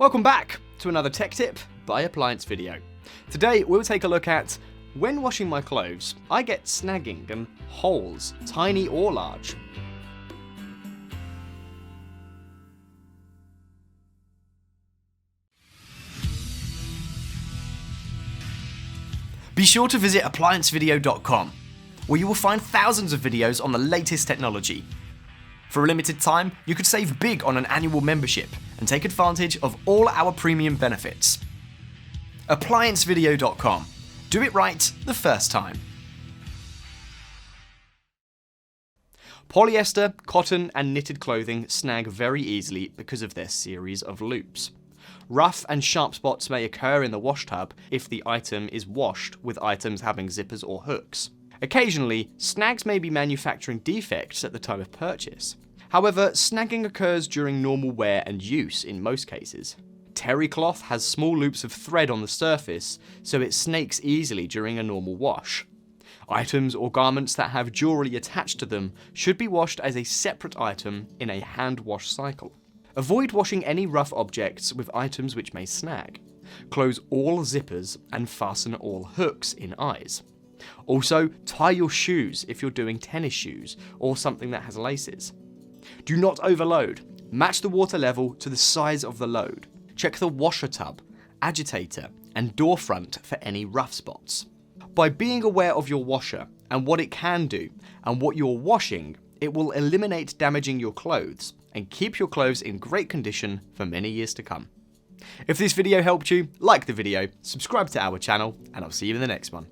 Welcome back to another tech tip by Appliance Video. Today we'll take a look at when washing my clothes, I get snagging and holes, tiny or large. Be sure to visit ApplianceVideo.com, where you will find thousands of videos on the latest technology. For a limited time, you could save big on an annual membership and take advantage of all our premium benefits. ApplianceVideo.com. Do it right the first time. Polyester, cotton, and knitted clothing snag very easily because of their series of loops. Rough and sharp spots may occur in the wash tub if the item is washed with items having zippers or hooks. Occasionally, snags may be manufacturing defects at the time of purchase. However, snagging occurs during normal wear and use in most cases. Terry cloth has small loops of thread on the surface, so it snakes easily during a normal wash. Items or garments that have jewellery attached to them should be washed as a separate item in a hand wash cycle. Avoid washing any rough objects with items which may snag. Close all zippers and fasten all hooks in eyes. Also, tie your shoes if you're doing tennis shoes or something that has laces. Do not overload. Match the water level to the size of the load. Check the washer tub, agitator, and door front for any rough spots. By being aware of your washer and what it can do and what you're washing, it will eliminate damaging your clothes and keep your clothes in great condition for many years to come. If this video helped you, like the video, subscribe to our channel, and I'll see you in the next one.